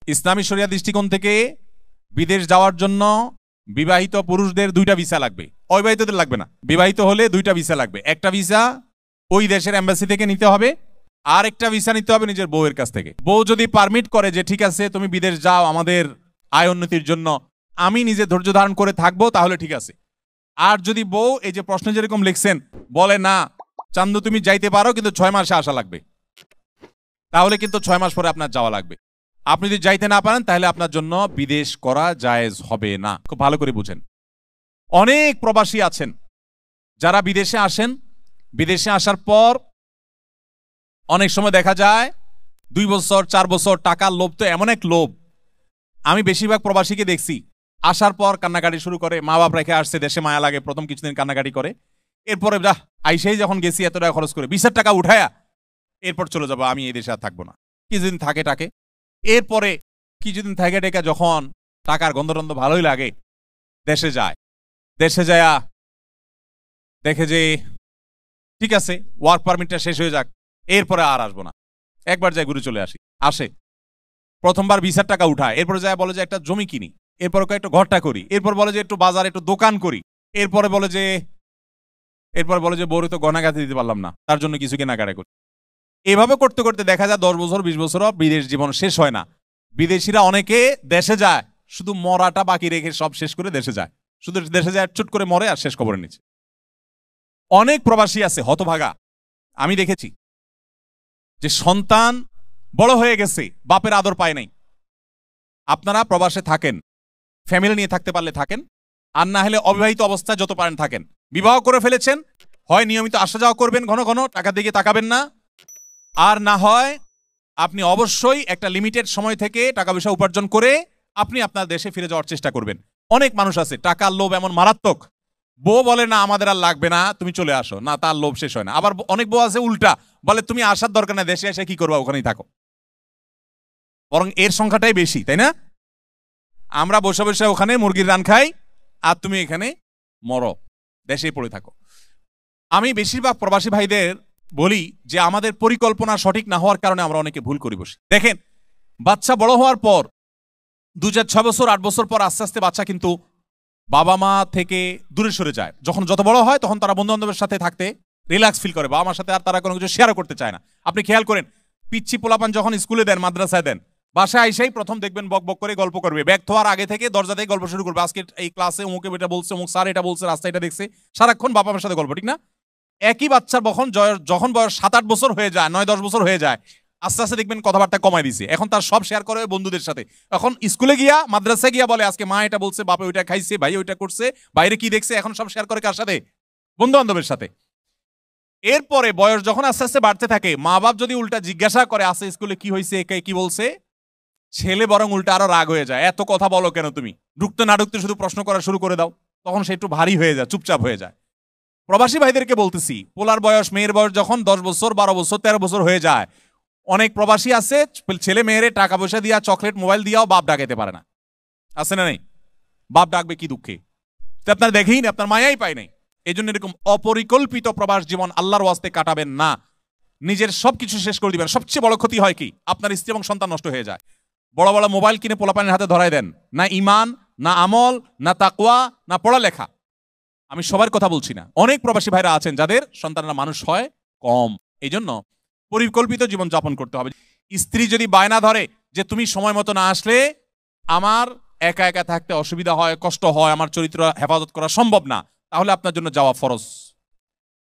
ইসলামী শরিয়া দৃষ্টিকোণ থেকে বিদেশ যাওয়ার জন্য বিবাহিত পুরুষদের 2টা ভিসা লাগবে, অবিবাহিতদের লাগবে না। বিবাহিত হলে 2টা ভিসা লাগবে। একটা ভিসা ওই দেশের এম্বাসি থেকে নিতে হবে, আর একটা ভিসা নিতে হবে নিজের বউয়ের কাছ থেকে। বউ যদি পারমিট করে যে ঠিক আছে তুমি বিদেশ যাও আমাদের আয় উন্নতির জন্য, আমি নিজে ধৈর্য ধারণ করে থাকবো, তাহলে ঠিক আছে। আর যদি বউ এই যে প্রশ্ন যেরকম লিখছেন বলে না চান্দু তুমি যাইতে পারো কিন্তু 6 মাসে আসা লাগবে, তাহলে কিন্তু 6 মাস পরে আপনার যাওয়া লাগবে। আপনি যদি যাইতে না পারেন তাহলে আপনার জন্য বিদেশ করা জায়েজ হবে না। খুব ভালো করে বুঝেন। অনেক প্রবাসী আছেন যারা বিদেশে আসেন, বিদেশে আসার পর অনেক সময় দেখা যায় 2 বছর 4 বছর টাকার লোভ তো এমন এক লোভ, আমি বেশিরভাগ প্রবাসীকে দেখছি আসার পর কান্নাকাটি শুরু করে। মা বাপ রেখে আসছে, দেশে মায়া লাগে, প্রথম কিছুদিন কান্নাকাটি করে, এরপরে যা আইসেই যখন গেছি এত টাকা খরচ করে 20,000 টাকা উঠায়া এরপর চলে যাবো, আমি এই দেশে আর থাকবো না। কিছুদিন থাকে টাকে, এরপরে কিছুদিন থাকে টেকা যখন টাকার গন্ধটন্ধ ভালোই লাগে দেশে যায়। দেশে যায়া দেখে যে ঠিক আছে ওয়ার্ক পারমিটটা শেষ হয়ে যাক, এরপরে আর আসবো না, একবার যাই ঘুরে চলে আসে। প্রথমবার 20,000 টাকা উঠায়, এরপরে যায় বলে যে একটা জমি কিনি, এরপর একটু ঘরটা করি, এরপর বলে যে একটু বাজার একটু দোকান করি, এরপরে বলে যে বড় তো গয়নাগাটি দিতে পারলাম না, তার জন্য কিছু কেনাকাটা করি। এভাবে করতে করতে দেখা যায় 10 বছর 20 বছর বিদেশ জীবন শেষ হয় না। বিদেশিরা অনেকে দেশে যায় শুধু মরাটা বাকি রেখে সব শেষ করে দেশে যায়, শুধু দেশে যায় চুট করে মরে আর শেষ খবরের নিচে। অনেক প্রবাসী আছে হতভাগা, আমি দেখেছি যে সন্তান বড় হয়ে গেছে বাপের আদর পায় নাই। আপনারা প্রবাসে থাকেন, ফ্যামিলি নিয়ে থাকতে পারলে থাকেন, আর না হলে অবিবাহিত অবস্থায় যত পারেন থাকেন। বিবাহ করে ফেলেছেন হয় নিয়মিত আসা যাওয়া করবেন, ঘন ঘন টাকা দিকে তাকাবেন না, আর না হয় আপনি অবশ্যই একটা লিমিটেড সময় থেকে টাকা পয়সা উপার্জন করে আপনি আপনার দেশে ফিরে যাওয়ার চেষ্টা করবেন। অনেক মানুষ আছে টাকার লোভ এমন মারাত্মক, বউ বলে না আমাদের আর লাগবে না তুমি চলে আসো, না তার লোভ শেষ হয় না। আবার অনেক বউ আছে উল্টা, বলে তুমি আসার দরকার না, দেশে এসে কি করবা, ওখানেই থাকো। বরং এর সংখ্যাটাই বেশি, তাই না? আমরা বসে বসে ওখানে মুরগির রান খাই, আর তুমি এখানে মরো, দেশেই পড়ে থাকো। আমি বেশিরভাগ প্রবাসী ভাইদের বলি যে আমাদের পরিকল্পনা সঠিক না হওয়ার কারণে আমরা অনেকে ভুল করি বসি। দেখেন বাচ্চা বড় হওয়ার পর 2-6 বছর 8 বছর পর আস্তে আস্তে বাচ্চা কিন্তু বাবা মা থেকে দূরে সরে যায়। যখন যত বড় হয় তখন তারা বন্ধু বান্ধবের সাথে থাকতে রিল্যাক্স ফিল করে, বাবা মার সাথে আর তারা কোনো কিছু শেয়ারও করতে চায় না। আপনি খেয়াল করেন পিচ্ছি পোলাপান যখন স্কুলে দেন মাদ্রাসায় দেন, বাসায় আইসাই প্রথম দেখবেন বক বক করে গল্প করবে, ব্যাগ থোয়ার আগে থেকে দরজা থেকে গল্প শুরু করবে, আজকে এই ক্লাসে অমুকে এটা বলছে, অমুক স্যার এটা বলছে, রাস্তা এটা দেখছে, সারাক্ষণ বাবা মার সাথে গল্প, ঠিক না? একই বাচ্চার যখন বয়স 7-8 বছর হয়ে যায়, 9-10 বছর হয়ে যায়, আস্তে আস্তে দেখবেন কথাবার্তা কমাই দিছে। এখন তার সব শেয়ার করে বন্ধুদের সাথে। এখন স্কুলে গিয়া মাদ্রাসায় গিয়া বলে আজকে মা এটা বলছে, বাপে ওইটা খাইছে, ভাই ওইটা করছে, বাইরে কি দেখছে, এখন সব শেয়ার করে কার সাথে? বন্ধু বান্ধবের সাথে। এরপরে বয়স যখন আস্তে আস্তে বাড়তে থাকে, মা বাপ যদি উল্টা জিজ্ঞাসা করে আসে স্কুলে কি হয়েছে, কি বলছে, ছেলে বরং উল্টা আরো রাগ হয়ে যায়, এত কথা বলো কেন তুমি, ঢুকতে না ঢুকতে শুধু প্রশ্ন করা শুরু করে দাও। তখন সে একটু ভারী হয়ে যায়, চুপচাপ হয়ে যায়। প্রবাসী ভাইদেরকে বলতেছি, পোলার বয়স মেয়ের বয়স যখন 10 বছর 12 বছর 13 বছর হয়ে যায়, অনেক প্রবাসী আছে ছেলে মেয়েরে টাকা পয়সা দিয়া চকলেট মোবাইল দিয়াও বাপ ডাকাইতে পারে না। আছে না নেই? বাপ ডাকবে কি দুঃখে, আপনার দেখেই না, আপনার মায়াই পায় নাই। এই জন্য এরকম অপরিকল্পিত প্রবাস জীবন আল্লাহর ওয়াস্তে কাটাবেন না, নিজের সবকিছু শেষ করে দিবেন। সবচেয়ে বড় ক্ষতি হয় কি, আপনার স্ত্রী এবং সন্তান নষ্ট হয়ে যায়। বড় বড় মোবাইল কিনে পোলাপানের হাতে ধরাই দেন, না ইমান, না আমল, না তাকওয়া, না পড়ালেখা। আমি সবার কথা বলছি না, অনেক প্রবাসী ভাইরা আছেন যাদের সন্তানরা মানুষ হয় কম। এই জন্য পরিকল্পিত জীবন যাপন করতে হবে। স্ত্রী যদি বায়না ধরে যে তুমি সময় মতো না আসলে আমার একা একা থাকতে অসুবিধা হয়, কষ্ট হয়, আমার চরিত্র হেফাজত করা সম্ভব না, তাহলে আপনার জন্য যাওয়া ফরজ।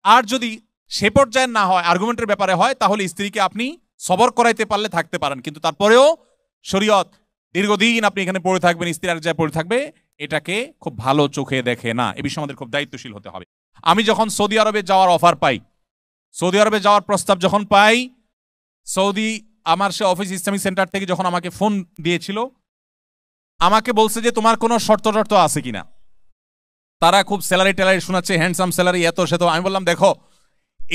আর যদি সে পর্যায়ে না হয়, আর্গুমেন্টের ব্যাপারে হয়, তাহলে স্ত্রীকে আপনি সবর করাইতে পারলে থাকতে পারেন, কিন্তু তারপরেও শরীয়ত দীর্ঘদিন আপনি এখানে পড়ে থাকবেন, স্ত্রী আর যায় পড়ে থাকবে, এটাকে খুব ভালো চোখে দেখে না। এ বিষয়ে আমাদের খুব দায়িত্বশীল হতে হবে। আমি যখন সৌদি আরবে যাওয়ার অফার পাই, সৌদি আরবে যাওয়ার প্রস্তাব যখন পাই, সৌদি আমার সে অফিস ইসলামিক সেন্টার থেকে যখন আমাকে ফোন দিয়েছিল, আমাকে বলছে যে তোমার কোনো শর্ত টর্ত আছে কিনা। তারা খুব স্যালারি ট্যালারি শোনাচ্ছে, হ্যান্ডসাম স্যালারি, এত সে তো। আমি বললাম দেখো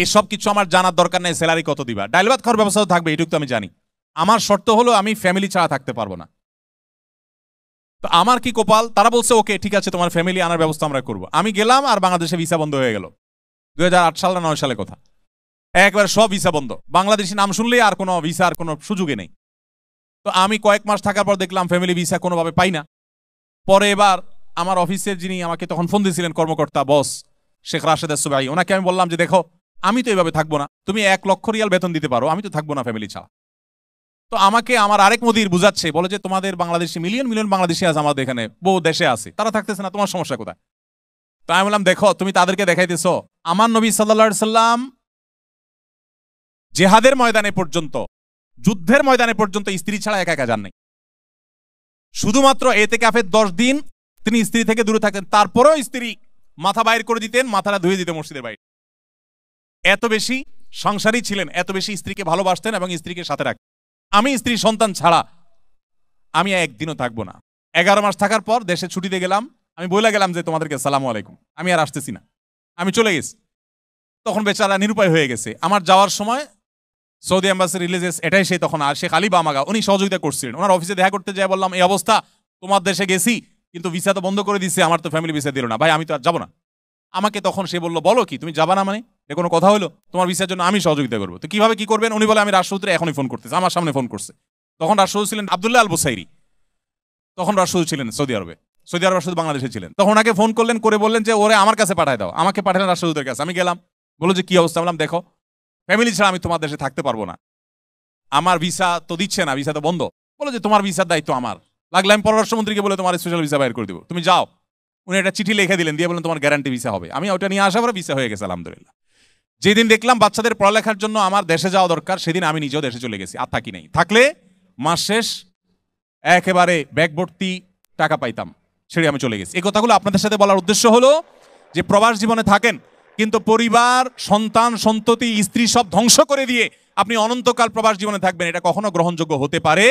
এসব কিছু আমার জানার দরকার নেই, স্যালারি কত দিবা, ডাইল ভাত খাওয়ার ব্যবস্থা থাকবে, এটুকু তো আমি জানি। আমার শর্ত হলো আমি ফ্যামিলি ছাড়া থাকতে পারবো না। তো আমার কি কপাল, তারা বলছে ওকে ঠিক আছে তোমার ফ্যামিলি আনার ব্যবস্থা আমরা করবো। আমি গেলাম আর বাংলাদেশে ভিসা বন্ধ হয়ে গেল। 2008 সাল না 9 সালে কথা, একবার সব ভিসা বন্ধ। বাংলাদেশি নাম শুনলেই আর কোনো ভিসা আর কোনো সুযোগে নেই। তো আমি কয়েক মাস থাকার পর দেখলাম ফ্যামিলি ভিসা কোনোভাবে পাই না। পরে এবার আমার অফিসের যিনি আমাকে তখন ফোন দিয়েছিলেন, কর্মকর্তা বস শেখ রাশেদ সুবাই, ওনাকে আমি বললাম যে দেখো আমি তো এইভাবে থাকবো না, তুমি 1 লক্ষ রিয়াল বেতন দিতে পারো, আমি তো থাকবো না ফ্যামিলি ছাড়া। তো আমাকে আমার আরেক মুদির বুঝাচ্ছে, বলে যে তোমাদের বাংলাদেশি মিলিয়ন মিলিয়ন বাংলাদেশি আছে, আমাদের এখানে বহু দেশে আছে, তারা থাকতেছে না, তোমার সমস্যা কোথায়? তো আমি বললাম দেখো তুমি তাদেরকে দেখাইতেছো আমার নবী সাল্লাল্লাহু আলাইহি সাল্লাম জেহাদের ময়দানে পর্যন্ত, যুদ্ধের ময়দানে পর্যন্ত স্ত্রী ছাড়া একা একা যান নাই। শুধুমাত্র এতেকাফের 10 দিন তিনি স্ত্রী থেকে দূরে থাকতেন, তারপরেও স্ত্রী মাথা বাইর করে দিতেন, মাথাটা ধুয়ে দিতেন মসজিদের বাইরে। এত বেশি সংসারী ছিলেন, এত বেশি স্ত্রীকে ভালোবাসতেন এবং স্ত্রীকে সাথে রাখতেন। আমি স্ত্রী সন্তান ছাড়া আমি একদিনও থাকবো না। 11 মাস থাকার পর দেশে ছুটিতে গেলাম, আমি বলে গেলাম যে তোমাদেরকে সালামু আলাইকুম, আমি আর আসতেছি না, আমি চলে গেছি। তখন বেচারা নিরুপায় হয়ে গেছে। আমার যাওয়ার সময় সৌদি অ্যাম্বাসি রিলিজেস এটাই সে তখন আর শেখ আলী বামাগা উনি সহযোগিতা করছিলেন। ওনার অফিসে দেখা করতে যাই বললাম এই অবস্থা, তোমার দেশে গেছি কিন্তু ভিসা তো বন্ধ করে দিচ্ছে, আমার তো ফ্যামিলি ভিসা দিল না, ভাই আমি তো আর যাবো না। আমাকে তখন সে বললো বলো কি তুমি যাবা না, মানে এ কোনো কথা হলো? তোমার ভিসার জন্য আমি সহযোগিতা করবো। তো কিভাবে কি করবেন? উনি বলে আমি রাষ্ট্রদূতরে এখনই ফোন করতেছি, আমার সামনে ফোন করছে। তখন রাষ্ট্রদূত ছিলেন আব্দুল্লাহ আল বুসাইরি, তখন রাষ্ট্রদূত ছিলেন সৌদি আরবে, সৌদি আরব রাষ্ট্রদূত বাংলাদেশে ছিলেন। তখন ওনাকে ফোন করলেন, করে বললেন যে ওরে আমার কাছে পাঠায় দাও। আমাকে পাঠালেন রাষ্ট্রদূতের কাছে। আমি গেলাম, বললো যে কি অবস্থা? বললাম দেখো ফ্যামিলি ছাড়া আমি তোমার দেশে থাকতে পারবো না, আমার ভিসা তো দিচ্ছে না, ভিসা তো বন্ধ। বলো যে তোমার ভিসার দায়িত্ব আমার, লাগলে আমি পররাষ্ট্রমন্ত্রীকে বলে তোমার স্পেশাল ভিসা বাইর করে দেবো, তুমি যাও। উনি একটা চিঠি লিখে দিলেন, দিয়ে বলেন তোমার গ্যারান্টি ভিসা হবে। আমি ওটা নিয়ে আসা পরে ভিসা হয়ে গেছে আলহামদুলিল্লাহ। যেদিন দেখলাম বাচ্চাদের পড়ালেখার জন্য আমার দেশে যাওয়া দরকার, সেদিন আমি নিজেও দেশে চলে গেছি, আর থাকি নাই। থাকলে মাস শেষ একেবারে ব্যাগ ভর্তি টাকা পাইতাম, ছেড়ে আমি চলে গেছি। এই কথাগুলো আপনাদের সাথে বলার উদ্দেশ্য হলো যে প্রবাস জীবনে থাকেন কিন্তু পরিবার, সন্তান, সন্ততি, স্ত্রী সব ধ্বংস করে দিয়ে আপনি অনন্তকাল প্রবাস জীবনে থাকবেন, এটা কখনো গ্রহণযোগ্য হতে পারে